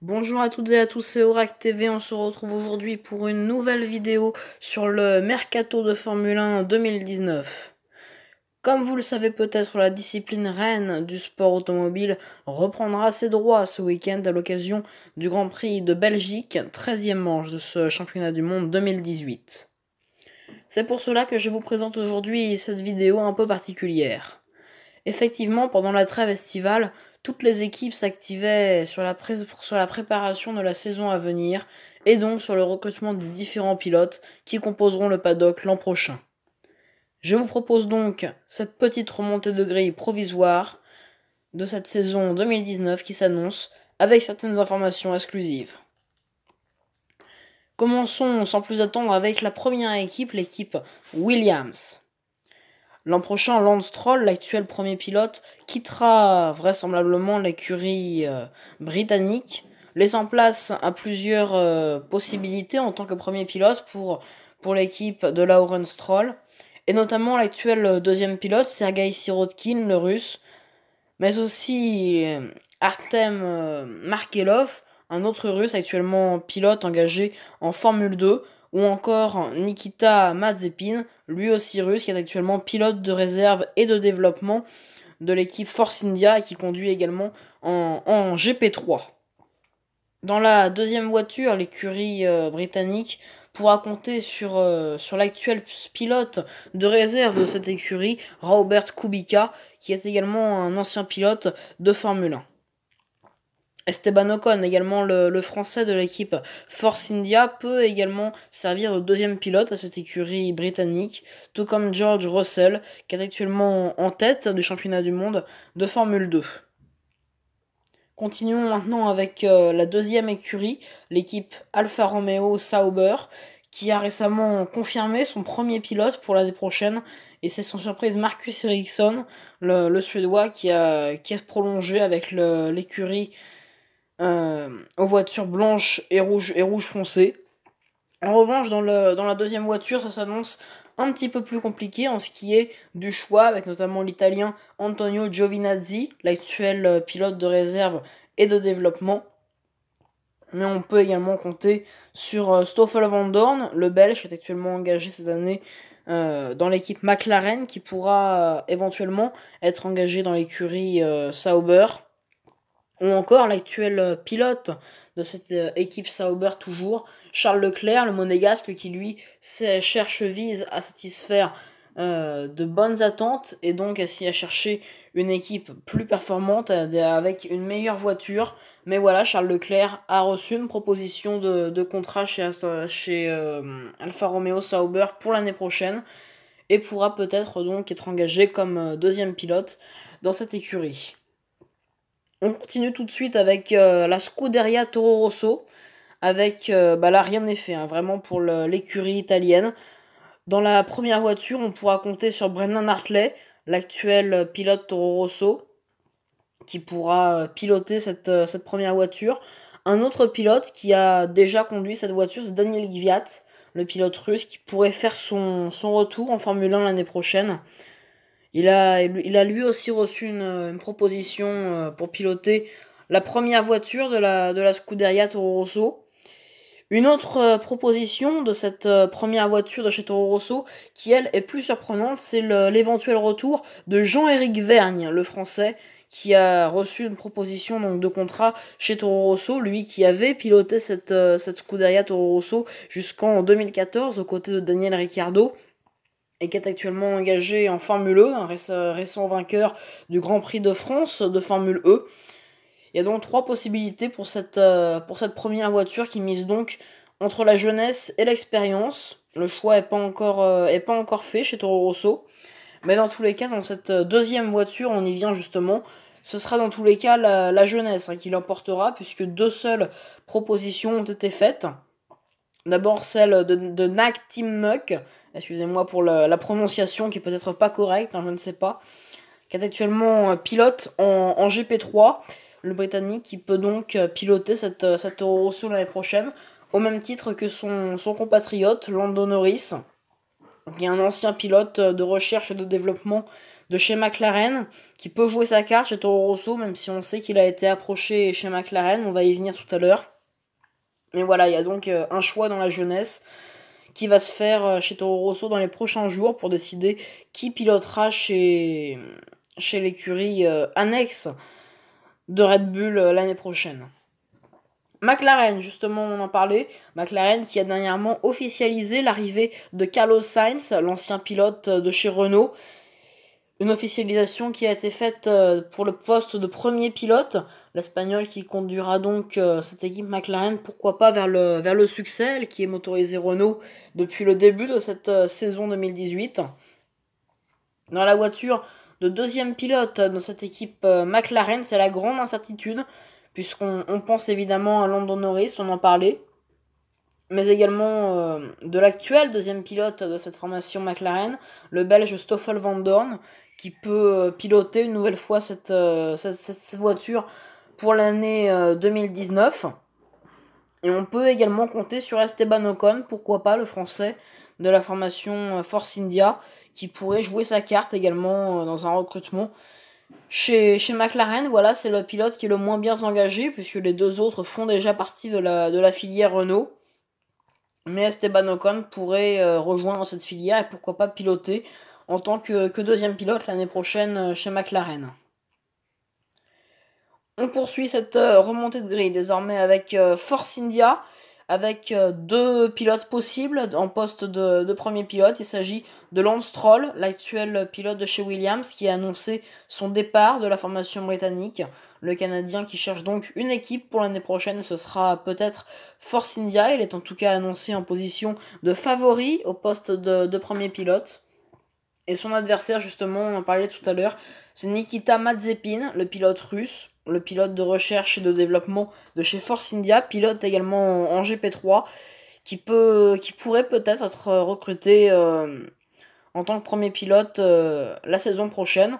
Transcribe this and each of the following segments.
Bonjour à toutes et à tous, c'est Orac TV, on se retrouve aujourd'hui pour une nouvelle vidéo sur le Mercato de Formule 1 2019. Comme vous le savez peut-être, la discipline reine du sport automobile reprendra ses droits ce week-end à l'occasion du Grand Prix de Belgique, 13e manche de ce championnat du monde 2018. C'est pour cela que je vous présente aujourd'hui cette vidéo un peu particulière. Effectivement, pendant la trêve estivale, toutes les équipes s'activaient sur la préparation de la saison à venir et donc sur le recrutement des différents pilotes qui composeront le paddock l'an prochain. Je vous propose donc cette petite remontée de grille provisoire de cette saison 2019 qui s'annonce avec certaines informations exclusives. Commençons sans plus attendre avec la première équipe, l'équipe Williams. L'an prochain, Lance Stroll, l'actuel premier pilote, quittera vraisemblablement l'écurie britannique, laissant place à plusieurs possibilités en tant que premier pilote pour l'équipe de Lawrence Stroll, et notamment l'actuel deuxième pilote, Sergei Sirotkin, le russe, mais aussi Artem Markelov, un autre russe actuellement pilote engagé en Formule 2, ou encore Nikita Mazepin, lui aussi russe, qui est actuellement pilote de réserve et de développement de l'équipe Force India et qui conduit également en GP3. Dans la deuxième voiture, l'écurie britannique pourra compter sur l'actuel pilote de réserve de cette écurie, Robert Kubica, qui est également un ancien pilote de Formule 1. Esteban Ocon, également le français de l'équipe Force India, peut également servir de deuxième pilote à cette écurie britannique, tout comme George Russell, qui est actuellement en tête du championnat du monde de Formule 2. Continuons maintenant avec la deuxième écurie, l'équipe Alfa Romeo Sauber, qui a récemment confirmé son premier pilote pour l'année prochaine, et c'est sans surprise Marcus Ericsson, le Suédois, qui a prolongé avec l'écurie aux voitures blanches et rouge foncé. En revanche, dans la deuxième voiture, ça s'annonce un petit peu plus compliqué en ce qui est du choix, avec notamment l'italien Antonio Giovinazzi, l'actuel pilote de réserve et de développement. Mais on peut également compter sur Stoffel Van Dorn, le belge, qui est actuellement engagé cette année dans l'équipe McLaren, qui pourra éventuellement être engagé dans l'écurie Sauber. Ou encore l'actuel pilote de cette équipe Sauber toujours, Charles Leclerc, le monégasque, qui lui vise à satisfaire de bonnes attentes et donc à chercher une équipe plus performante avec une meilleure voiture. Mais voilà, Charles Leclerc a reçu une proposition de contrat chez Alfa Romeo Sauber pour l'année prochaine et pourra peut-être donc être engagé comme deuxième pilote dans cette écurie. On continue tout de suite avec la Scuderia Toro Rosso, avec, là rien n'est fait, hein, vraiment pour l'écurie italienne. Dans la première voiture, on pourra compter sur Brendan Hartley, l'actuel pilote Toro Rosso, qui pourra piloter cette première voiture. Un autre pilote qui a déjà conduit cette voiture, c'est Daniel Kvyat, le pilote russe, qui pourrait faire son retour en Formule 1 l'année prochaine. Il a lui aussi reçu une proposition pour piloter la première voiture de la Scuderia Toro Rosso. Une autre proposition de cette première voiture de chez Toro Rosso, qui elle est plus surprenante, c'est l'éventuel retour de Jean-Éric Vergne, le français, qui a reçu une proposition donc de contrat chez Toro Rosso, lui qui avait piloté cette Scuderia Toro Rosso jusqu'en 2014 aux côtés de Daniel Ricciardo, et qui est actuellement engagé en Formule E, un récent vainqueur du Grand Prix de France de Formule E. Il y a donc trois possibilités pour cette première voiture qui mise donc entre la jeunesse et l'expérience. Le choix est pas encore fait chez Toro Rosso. Mais dans tous les cas, dans cette deuxième voiture, on y vient justement, ce sera dans tous les cas la jeunesse qui l'emportera, puisque deux seules propositions ont été faites. D'abord celle de Nak Tim Muck, excusez-moi pour la prononciation qui est peut-être pas correcte, je ne sais pas, qui est actuellement pilote en GP3, le Britannique qui peut donc piloter cette Toro Rosso l'année prochaine, au même titre que son compatriote Lando Norris, qui est un ancien pilote de recherche et de développement de chez McLaren, qui peut jouer sa carte chez Toro Rosso, même si on sait qu'il a été approché chez McLaren, on va y venir tout à l'heure. Mais voilà, il y a donc un choix dans la jeunesse qui va se faire chez Toro Rosso dans les prochains jours pour décider qui pilotera chez l'écurie annexe de Red Bull l'année prochaine. McLaren, justement, on en parlait. McLaren qui a dernièrement officialisé l'arrivée de Carlos Sainz, l'ancien pilote de chez Renault. Une officialisation qui a été faite pour le poste de premier pilote. L'Espagnol qui conduira donc cette équipe McLaren, pourquoi pas vers le succès, elle qui est motorisée Renault depuis le début de cette saison 2018. Dans la voiture de deuxième pilote de cette équipe McLaren, c'est la grande incertitude, puisqu'on pense évidemment à Lando Norris, on en parlait, mais également de l'actuel deuxième pilote de cette formation McLaren, le Belge Stoffel Van Dorn, qui peut piloter une nouvelle fois cette voiture pour l'année 2019. Et on peut également compter sur Esteban Ocon, pourquoi pas, le français de la formation Force India, qui pourrait jouer sa carte également dans un recrutement chez McLaren. Voilà, c'est le pilote qui est le moins bien engagé, puisque les deux autres font déjà partie de la filière Renault. Mais Esteban Ocon pourrait rejoindre cette filière et pourquoi pas piloter en tant que deuxième pilote l'année prochaine chez McLaren. On poursuit cette remontée de grille désormais avec Force India, avec deux pilotes possibles en poste de premier pilote. Il s'agit de Lance Stroll, l'actuel pilote de chez Williams, qui a annoncé son départ de la formation britannique. Le Canadien qui cherche donc une équipe pour l'année prochaine, ce sera peut-être Force India. Il est en tout cas annoncé en position de favori au poste de premier pilote. Et son adversaire, justement, on en parlait tout à l'heure, c'est Nikita Mazepin, le pilote russe, le pilote de recherche et de développement de chez Force India, pilote également en GP3, qui pourrait peut-être être recruté en tant que premier pilote la saison prochaine.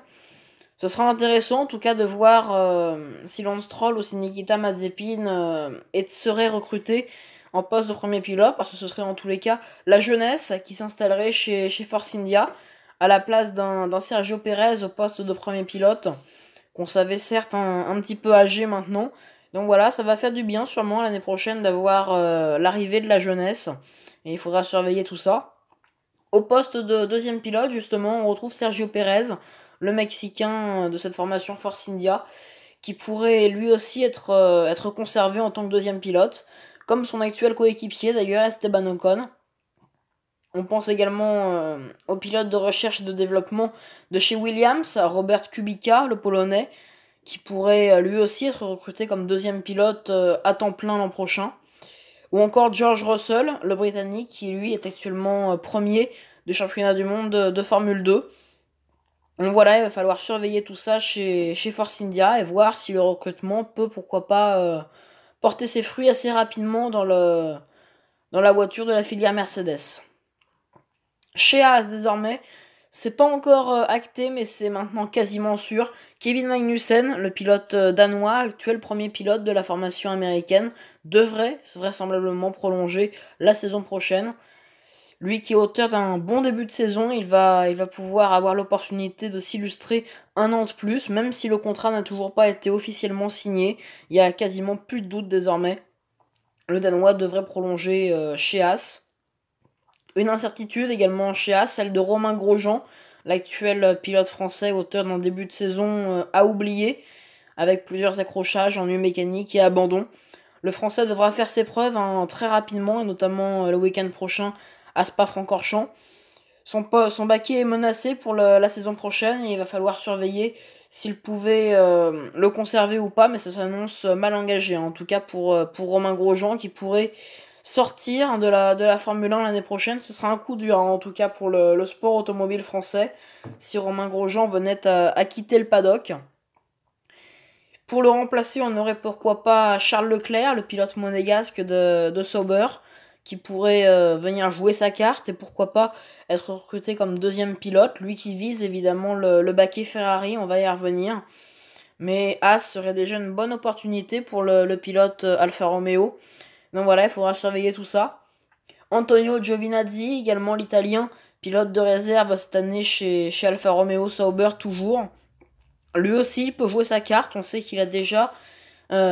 Ce sera intéressant en tout cas de voir si Lance Stroll ou si Nikita Mazepin serait recruté en poste de premier pilote, parce que ce serait en tous les cas la jeunesse qui s'installerait chez Force India, à la place d'un Sergio Pérez au poste de premier pilote, qu'on savait certes un petit peu âgé maintenant. Donc voilà, ça va faire du bien sûrement l'année prochaine d'avoir l'arrivée de la jeunesse, et il faudra surveiller tout ça. Au poste de deuxième pilote, justement, on retrouve Sergio Pérez, le Mexicain de cette formation Force India, qui pourrait lui aussi être conservé en tant que deuxième pilote, comme son actuel coéquipier d'ailleurs, Esteban Ocon. On pense également au pilote de recherche et de développement de chez Williams, Robert Kubica, le Polonais, qui pourrait lui aussi être recruté comme deuxième pilote à temps plein l'an prochain. Ou encore George Russell, le Britannique, qui lui est actuellement premier du championnat du monde de Formule 2. Donc voilà, il va falloir surveiller tout ça chez Force India et voir si le recrutement peut, pourquoi pas, porter ses fruits assez rapidement dans la voiture de la filière Mercedes. Chez Haas désormais, c'est pas encore acté, mais c'est maintenant quasiment sûr. Kevin Magnussen, le pilote danois, actuel premier pilote de la formation américaine, devrait vraisemblablement prolonger la saison prochaine. Lui qui est auteur d'un bon début de saison, il va pouvoir avoir l'opportunité de s'illustrer un an de plus, même si le contrat n'a toujours pas été officiellement signé. Il y a quasiment plus de doute désormais. Le Danois devrait prolonger chez Haas. Une incertitude également chez Haas, celle de Romain Grosjean, l'actuel pilote français, auteur d'un début de saison à oublier, avec plusieurs accrochages, ennuis mécaniques et abandons. Le français devra faire ses preuves très rapidement, et notamment le week-end prochain à Spa-Francorchamps. Son baquet est menacé pour la saison prochaine, et il va falloir surveiller s'il pouvait le conserver ou pas, mais ça s'annonce mal engagé, en tout cas pour Romain Grosjean, qui pourrait sortir de la Formule 1 l'année prochaine. Ce sera un coup dur, en tout cas pour le sport automobile français, si Romain Grosjean venait à quitter le paddock. Pour le remplacer, on aurait pourquoi pas Charles Leclerc, le pilote monégasque de Sauber, qui pourrait venir jouer sa carte et pourquoi pas être recruté comme deuxième pilote, lui qui vise évidemment le baquet Ferrari, on va y revenir. Mais Haas serait déjà une bonne opportunité pour le pilote Alfa Romeo. Donc voilà, il faudra surveiller tout ça. Antonio Giovinazzi, également l'italien, pilote de réserve cette année chez Alfa Romeo Sauber toujours. Lui aussi, il peut jouer sa carte. On sait qu'il a déjà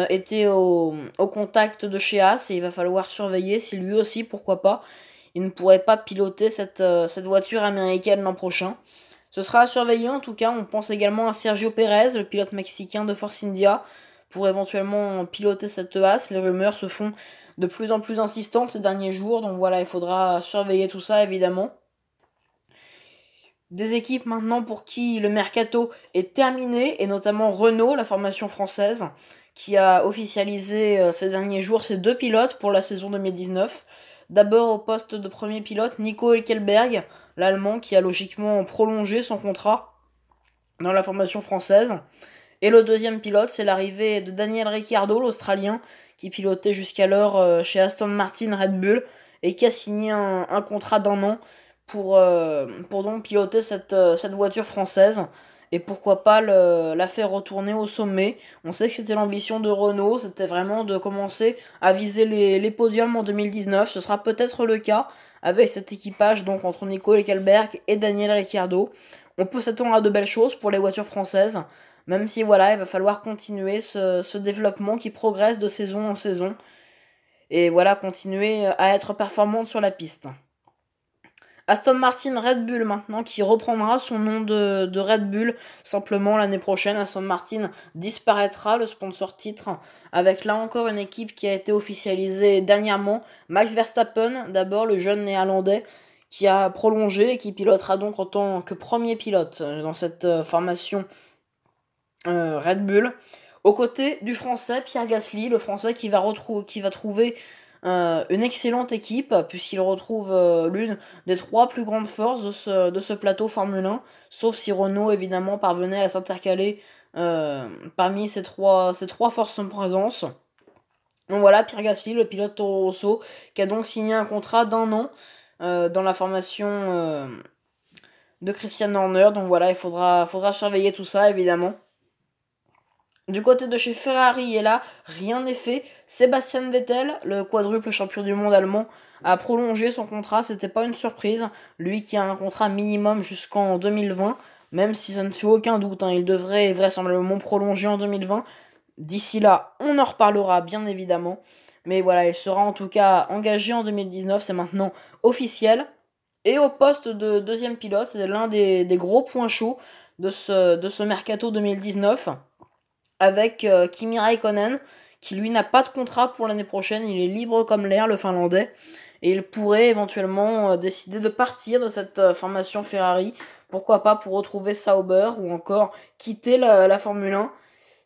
été au contact de chez Haas et il va falloir surveiller si lui aussi, pourquoi pas, il ne pourrait pas piloter cette voiture américaine l'an prochain. Ce sera à surveiller en tout cas. On pense également à Sergio Pérez, le pilote mexicain de Force India, pour éventuellement piloter cette Haas. Les rumeurs se font de plus en plus insistantes ces derniers jours, donc voilà, il faudra surveiller tout ça évidemment. Des équipes maintenant pour qui le mercato est terminé, et notamment Renault, la formation française, qui a officialisé ces derniers jours ses 2 pilotes pour la saison 2019. D'abord au poste de premier pilote, Nico Hülkenberg, l'Allemand qui a logiquement prolongé son contrat dans la formation française. Et le deuxième pilote, c'est l'arrivée de Daniel Ricciardo, l'Australien, qui pilotait jusqu'alors chez Aston Martin Red Bull, et qui a signé un contrat d'1 an pour donc piloter cette voiture française. Et pourquoi pas la faire retourner au sommet. On sait que c'était l'ambition de Renault, c'était vraiment de commencer à viser les podiums en 2019. Ce sera peut-être le cas avec cet équipage donc entre Nico Hülkenberg et Daniel Ricciardo. On peut s'attendre à de belles choses pour les voitures françaises, même si voilà, il va falloir continuer ce développement qui progresse de saison en saison. Et voilà, continuer à être performante sur la piste. Aston Martin Red Bull maintenant, qui reprendra son nom de Red Bull simplement l'année prochaine. Aston Martin disparaîtra, le sponsor titre, avec là encore une équipe qui a été officialisée dernièrement. Max Verstappen, d'abord le jeune néerlandais, qui a prolongé et qui pilotera donc en tant que premier pilote dans cette formation Red Bull. Aux côtés du français Pierre Gasly, le français qui va trouver une excellente équipe, puisqu'il retrouve l'une des 3 plus grandes forces de ce plateau Formule 1, sauf si Renault évidemment parvenait à s'intercaler parmi ces trois forces en présence. Donc voilà, Pierre Gasly, le pilote Toro Rosso, qui a donc signé un contrat d'1 an dans la formation de Christian Horner. Donc voilà, il faudra surveiller tout ça évidemment. Du côté de chez Ferrari, et là, rien n'est fait. Sébastien Vettel, le quadruple champion du monde allemand, a prolongé son contrat. C'était pas une surprise. Lui qui a un contrat minimum jusqu'en 2020, même si ça ne fait aucun doute, il devrait vraisemblablement prolonger en 2020. D'ici là, on en reparlera bien évidemment. Mais voilà, il sera en tout cas engagé en 2019, c'est maintenant officiel. Et au poste de deuxième pilote, c'est l'un des gros points chauds de ce mercato 2019. Avec Kimi Raikkonen, qui lui n'a pas de contrat pour l'année prochaine, il est libre comme l'air, le Finlandais, et il pourrait éventuellement décider de partir de cette formation Ferrari, pourquoi pas pour retrouver Sauber, ou encore quitter la Formule 1.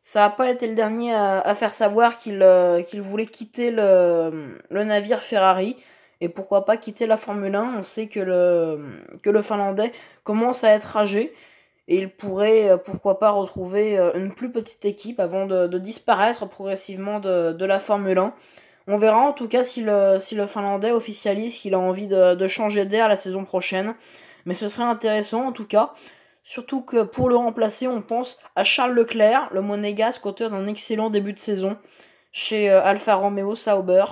Ça n'a pas été le dernier à faire savoir qu'il voulait quitter le navire Ferrari, et pourquoi pas quitter la Formule 1. On sait que le Finlandais commence à être âgé, et il pourrait, pourquoi pas, retrouver une plus petite équipe avant de disparaître progressivement de la Formule 1. On verra en tout cas si le Finlandais officialise qu'il a envie de changer d'air la saison prochaine. Mais ce serait intéressant en tout cas. Surtout que pour le remplacer, on pense à Charles Leclerc, le monégasque, auteur d'un excellent début de saison chez Alfa Romeo Sauber,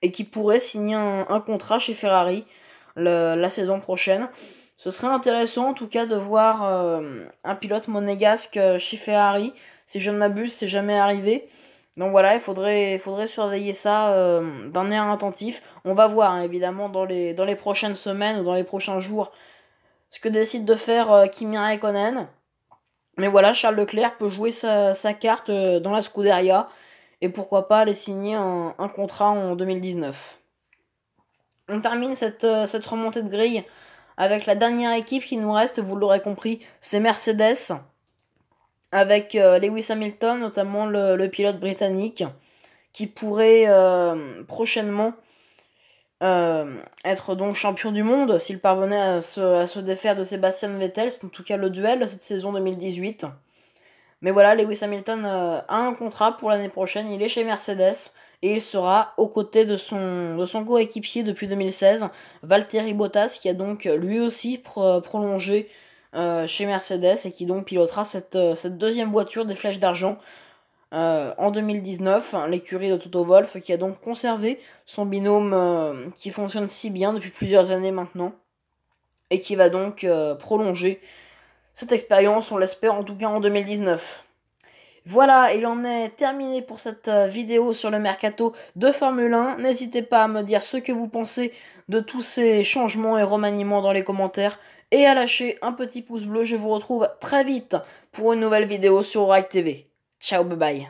et qui pourrait signer un contrat chez Ferrari la saison prochaine. Ce serait intéressant en tout cas de voir un pilote monégasque chez Ferrari. Si je ne m'abuse, c'est jamais arrivé. Donc voilà, il faudrait surveiller ça d'un air attentif. On va voir évidemment dans les prochaines semaines ou dans les prochains jours ce que décide de faire Kimi Raikkonen. Mais voilà, Charles Leclerc peut jouer sa carte dans la Scuderia et pourquoi pas aller signer un contrat en 2019. On termine cette remontée de grille avec la dernière équipe qui nous reste, vous l'aurez compris, c'est Mercedes, avec Lewis Hamilton, notamment le pilote britannique, qui pourrait prochainement être donc champion du monde s'il parvenait à se défaire de Sebastian Vettel. C'est en tout cas le duel de cette saison 2018. Mais voilà, Lewis Hamilton a un contrat pour l'année prochaine, il est chez Mercedes et il sera aux côtés de son coéquipier depuis 2016, Valtteri Bottas, qui a donc lui aussi prolongé chez Mercedes et qui donc pilotera cette deuxième voiture des Flèches d'Argent en 2019, l'écurie de Toto Wolff, qui a donc conservé son binôme qui fonctionne si bien depuis plusieurs années maintenant. et qui va donc prolonger cette expérience, on l'espère en tout cas en 2019. Voilà, il en est terminé pour cette vidéo sur le mercato de Formule 1. N'hésitez pas à me dire ce que vous pensez de tous ces changements et remaniements dans les commentaires et à lâcher un petit pouce bleu. Je vous retrouve très vite pour une nouvelle vidéo sur Oracle TV. Ciao, bye bye.